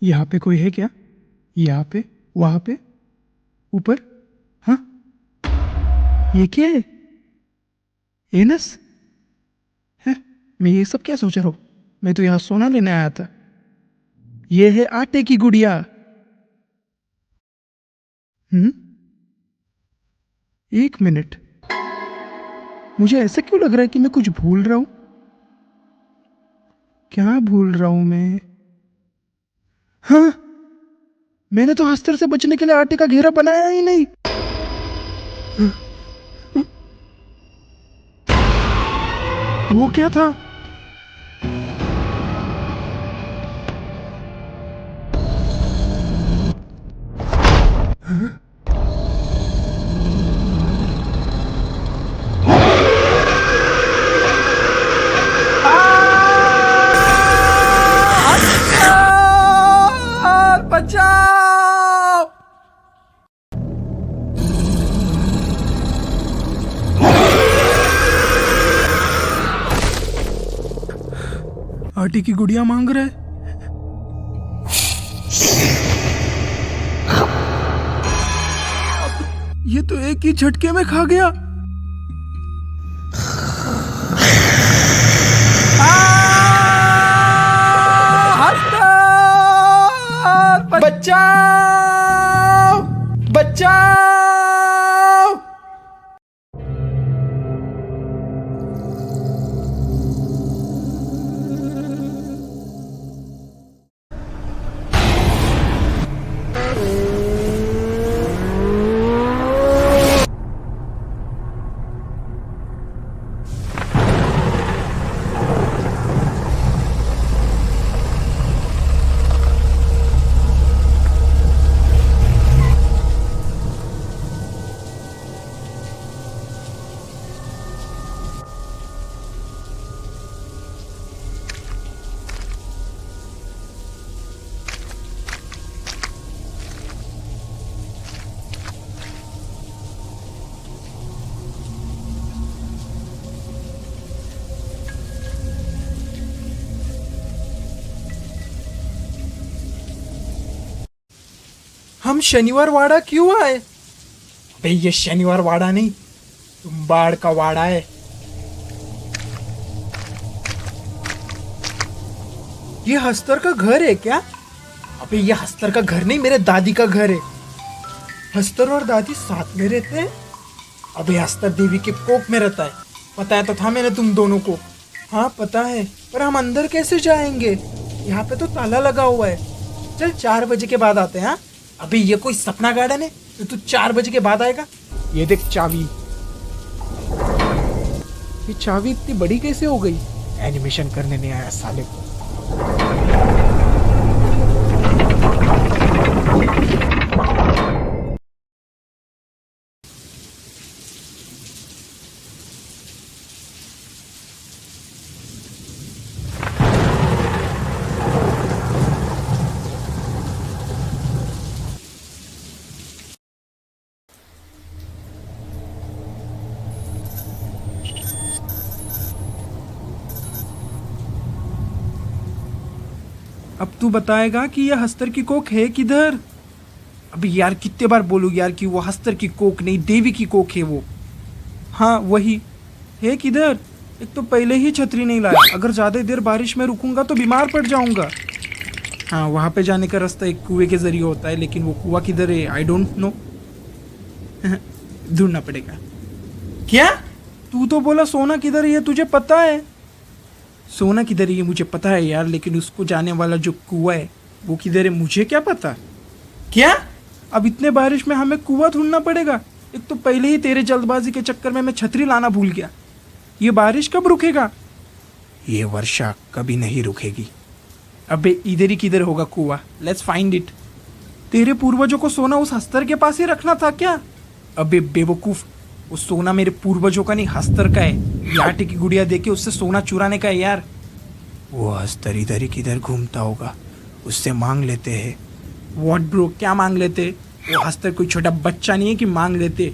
यहाँ पे कोई है क्या? यहाँ पे, वहां पे, ऊपर? हाँ, ये क्या है? एनस है? मैं ये सब क्या सोच रहा हूँ? मैं तो यहाँ सोना लेने आया था। ये है आटे की गुड़िया। हम्म, एक मिनट। मुझे ऐसा क्यों लग रहा है कि मैं कुछ भूल रहा हूँ? क्या भूल रहा हूँ मैं? हाँ, मैंने तो हस्तर से बचने के लिए आटे का घेरा बनाया ही नहीं। वो क्या था? बचाओ! आटे की गुड़िया मांग रहा है। ये तो एक ही झटके में खा गया। बचाओ! बचाओ! हम शनिवार वाड़ा क्यों आए? अबे ये शनिवार वाड़ा नहीं, तुम्बाड़ का वाड़ा है। ये हस्तर का घर है क्या? अबे ये हस्तर का घर नहीं, मेरे दादी का घर है। हस्तर और दादी साथ में रहते हैं। अबे हस्तर देवी के कोख में रहता है। बताया तो था मैंने तुम दोनों को। हाँ पता है, पर हम अंदर कैसे जाएंगे? यहाँ पे तो ताला लगा हुआ है। चल 4 बजे के बाद आते हैं। हाँ अबे ये कोई सपना गार्डन है तो तू 4 बजे के बाद आएगा? ये देख चाबी। ये चाबी इतनी बड़ी कैसे हो गई? एनिमेशन करने नहीं आया साले को। अब तू बताएगा कि यह हस्तर की कोख है किधर? अबे यार कितने बार बोलूँ यार कि वो हस्तर की कोख नहीं, देवी की कोख है वो। हाँ वही है किधर? एक तो पहले ही छतरी नहीं लाया, अगर ज्यादा देर बारिश में रुकूंगा तो बीमार पड़ जाऊंगा। हाँ वहां पे जाने का रास्ता एक कुएं के जरिए होता है, लेकिन वो कुआं किधर है आई डोंट नो। ढूंढना पड़ेगा। क्या? तू तो बोला सोना किधर है ये तुझे पता है। सोना किधर है ये मुझे पता है यार, लेकिन उसको जाने वाला जो कुआं है वो किधर है मुझे क्या पता। क्या? अब इतने बारिश में हमें कुआं ढूंढना पड़ेगा। एक तो पहले ही तेरे जल्दबाजी के चक्कर में मैं छतरी लाना भूल गया। ये बारिश कब रुकेगा? ये वर्षा कभी नहीं रुकेगी। अबे इधर ही किधर होगा कुआं, लेट्स फाइंड इट। तेरे पूर्वजों को सोना उस हस्तर के पास ही रखना था क्या? अबे बेवकूफ, वो सोना मेरे पूर्वजों का नहीं हस्तर का है। ये आटे की गुड़िया देके उससे सोना चुराने का है यार। वो हस्तर इधर ही किधर घूमता होगा, उससे मांग लेते हैं। व्हाट ब्रो, क्या मांग लेते? वो हस्तर कोई छोटा बच्चा नहीं है कि मांग लेते।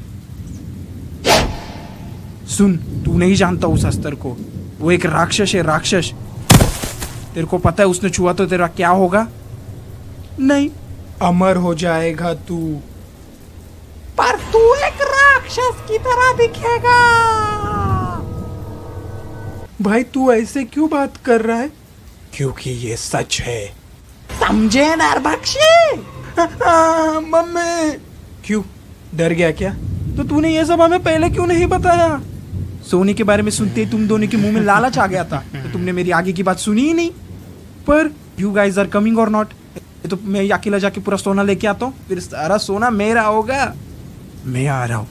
सुन, तू नहीं जानता उस हस्तर को, वो एक राक्षस है, राक्षस। तेरे को पता है उसने छुआ तो तेरा क्या होगा? नहीं, अमर हो जाएगा तू। पर तू एक राक्षस की तरह दिखेगा। भाई तू ऐसे क्यों बात कर रहा है? क्योंकि ये सच है। समझे नरभक्षी? मम्मी। क्यों, डर गया क्या? तो तूने ये सब हमें पहले क्यों नहीं बताया? सोने के बारे में सुनते ही तुम दोनों के मुंह में लालच आ गया था, तो तुमने मेरी आगे की बात सुनी ही नहीं। पर यू गाइज आर कमिंग और नॉट? तो मैं अकेला जाके पूरा सोना लेके आता हूँ, फिर सारा सोना मेरा होगा। मैं आ रहा हूँ।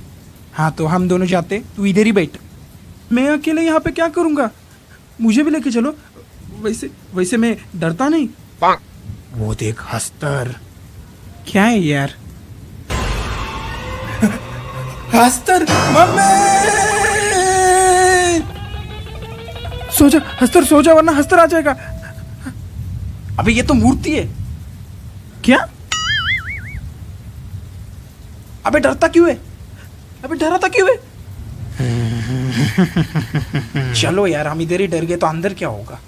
हाँ तो हम दोनों जाते, तू इधर ही बैठ। मैं अकेले यहाँ पे क्या करूँगा? मुझे भी लेके चलो। वैसे मैं डरता नहीं। वो देख हस्तर। क्या है यार? हस्तर, मम्मी! सो जा हस्तर, सो जा वरना हस्तर आ जाएगा। अबे ये तो मूर्ति है। क्या? अबे डरता क्यों है? अबे डराता क्यों है? चलो यार, हम इधर ही डर गए तो अंदर क्या होगा?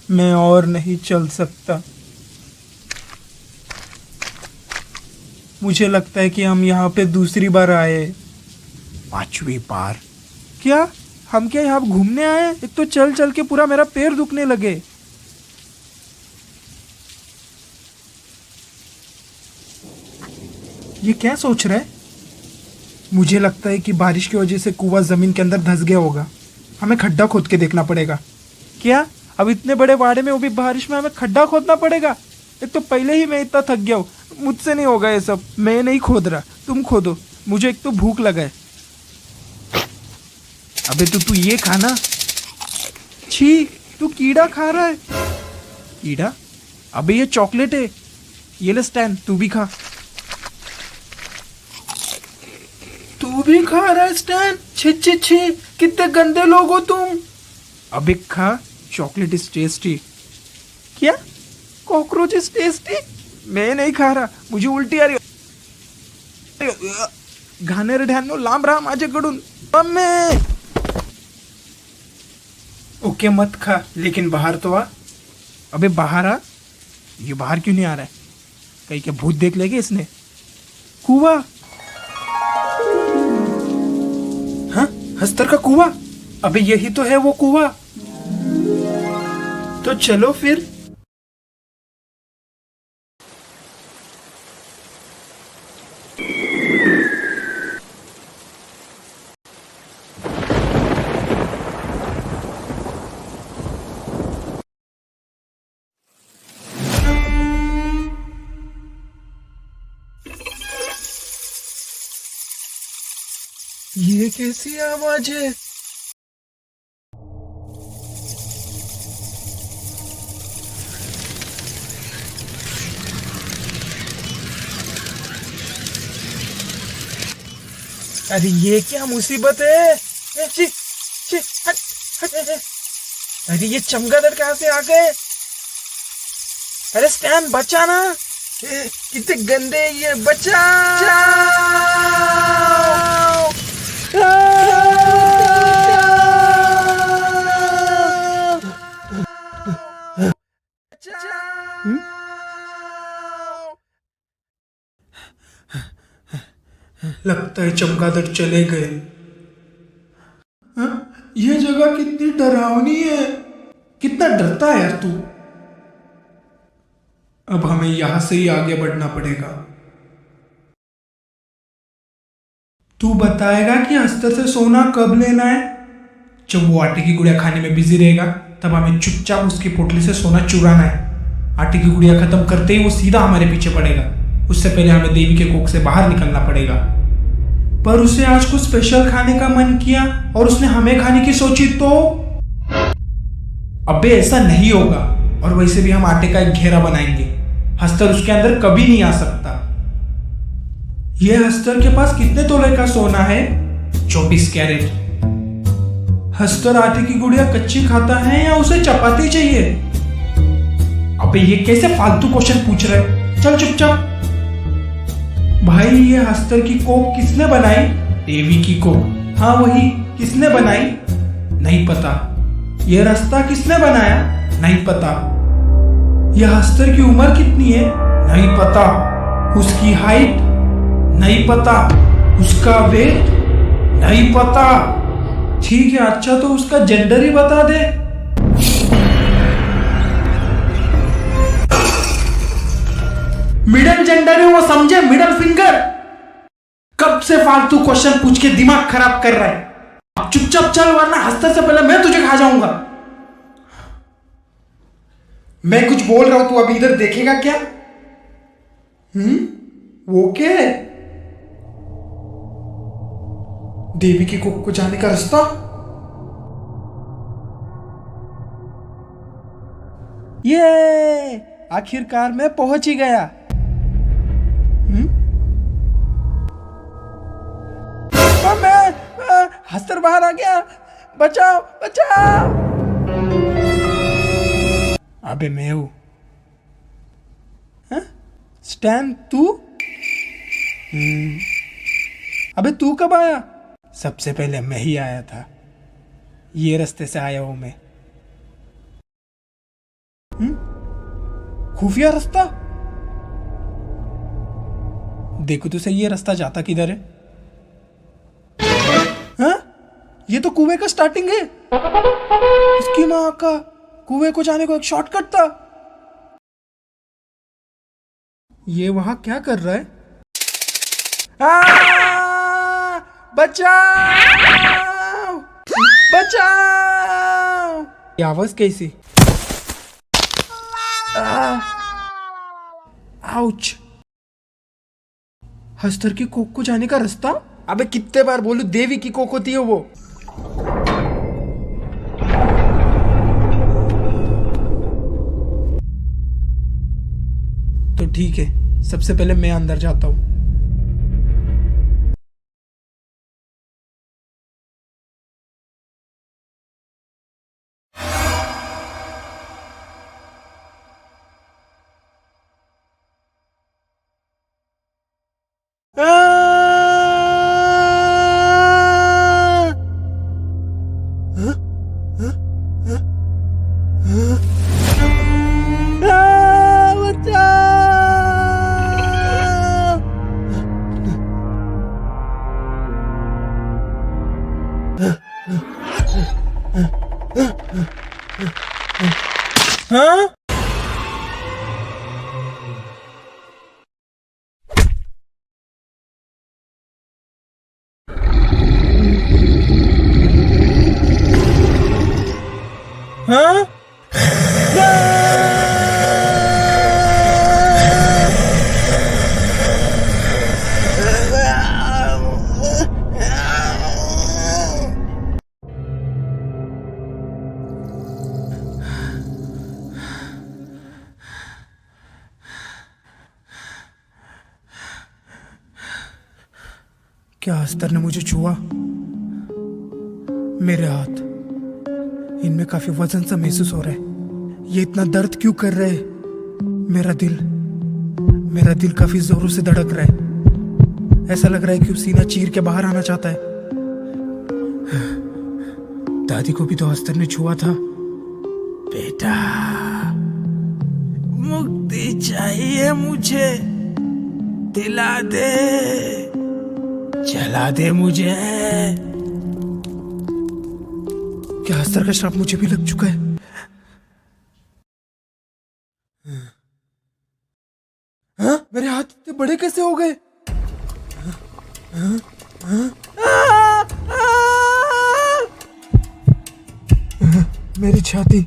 मैं और नहीं चल सकता। मुझे लगता है कि हम यहाँ पे दूसरी बार आए। 5वीं बार? क्या हम क्या यहाँ घूमने आए? एक तो चल चल के पूरा मेरा पैर दुखने लगे। ये क्या सोच रहा है? मुझे लगता है कि बारिश की वजह से कुआं जमीन के अंदर धंस गया होगा। हमें खड्डा खोद के देखना पड़ेगा। क्या? अब इतने बड़े वाड़े में, वो भी बारिश में, हमें खड्डा खोदना पड़ेगा? एक तो पहले ही मैं इतना थक गया हूँ, मुझसे नहीं होगा ये सब। मैं नहीं खोद रहा, तुम खोदो। मुझे एक तो भूख लगा है। अबे तू ये खाना। छी, तू कीड़ा खा रहा है। कीड़ा? अबे ये चॉकलेट है। ये ले स्टैन, तू भी खा। तू भी खा रहा है स्टैन? छी छी छी, कितने गंदे लोग हो तुम। अबे खा, चॉकलेट इज टेस्टी। क्या? Cockroach is tasty? मैं नहीं खा रहा, मुझे उल्टी आ रही। घाणेर ढ्यानो लांब रहा माझ्याकडून। मम्मी! ओके मत खा, लेकिन बाहर तो आ। अबे बाहर आ। ये बाहर क्यों नहीं आ रहा है? कहीं क्या भूत देख लेगा इसने? कुआं। हाँ, हस्तर का कुआं। अबे यही तो है वो कुआं। तो चलो फिर। ये कैसी आवाज है? अरे ये क्या मुसीबत है? ची, ची, हट, हट। अरे ये चमगादड़ कहाँ से आ गए? अरे स्टैन बचाना। कितने गंदे ये, लगता है चमगादड़ चले गए। हाँ? ये जगह कितनी डरावनी है। कितना डरता है यार तू। अब हमें यहां से ही आगे बढ़ना पड़ेगा। तू बताएगा कि हस्तर से सोना कब लेना है? जब वो आटे की गुड़िया खाने में बिजी रहेगा, तब हमें चुपचाप उसकी पोटली से सोना चुराना है। आटे की गुड़िया खत्म करते ही वो सीधा हमारे पीछे पड़ेगा। उससे पहले हमें देवी के कोख से बाहर निकलना पड़ेगा। पर उसे आज कुछ स्पेशल खाने का मन किया और उसने हमें खाने की सोची तो? अबे ऐसा नहीं होगा। और वैसे भी हम आटे का एक घेरा बनाएंगे। हस्तर उसके अंदर कभी नहीं आ सकता। ये हस्तर के पास कितने तोले का सोना है? 24 कैरेट। हस्तर आटे की गुड़िया कच्ची खाता है या उसे चपाती चाहिए? अबे ये कैसे फालतू क्वेश्चन पूछ रहे? चल चुपचाप। भाई ये हस्तर की कोक किसने बनाई? देवी की कोक। हाँ वही। किसने बनाई? नहीं पता। ये रास्ता किसने बनाया? नहीं पता। यह हस्तर की उम्र कितनी है? नहीं पता। उसकी हाइट? नहीं पता। उसका वेट? नहीं पता। ठीक है, अच्छा तो उसका जेंडर ही बता दे। मिडल जेंडर है वो, समझे? Middle finger. कब से फालतू क्वेश्चन पूछ के दिमाग खराब कर रहा है? अब चुपचाप चल वरना हस्तर से पहले मैं तुझे खा जाऊंगा। मैं कुछ बोल रहा हूं, तू अभी इधर देखेगा क्या? वो क्या है? देवी की कोख को जाने का रास्ता? ये आखिरकार मैं पहुंच ही गया। मैं हस्तर बाहर आ गया। बचाओ बचाओ। अबे मैं हूं। स्टैन तू? अबे तू कब आया? सबसे पहले मैं ही आया था। ये रास्ते से आया हूं मैं। खुफिया रास्ता? देखो तो सही, ये रास्ता जाता किधर है? हाँ? ये तो कुएं का स्टार्टिंग है। इसकी माँ का, कुएं को जाने को एक शॉर्टकट था। ये वहां क्या कर रहा है? बचाओ बचाओ। ये आवाज कैसी? आउच। हस्तर की कोख को जाने का रास्ता? अबे कितने बार बोलूं, देवी की कोख होती है वो। तो ठीक है, सबसे पहले मैं अंदर जाता हूं। हाँ? हाँ? क्या अस्तर ने मुझे छुआ? मेरे हाथ, इनमें काफी वजन सा महसूस हो रहा है। ये इतना दर्द क्यों कर रहे हैं? मेरा दिल काफी जोरों से धड़क रहा है। ऐसा लग रहा है कि वो सीना चीर के बाहर आना चाहता है। दादी को भी तो अस्तर ने छुआ था। बेटा, मुक्ति चाहिए मुझे, दिला दे, जला दे मुझे। क्या अस्तर का श्राप मुझे भी लग चुका है? हाँ? मेरे हाथ इतने बड़े कैसे हो गए? मेरी छाती।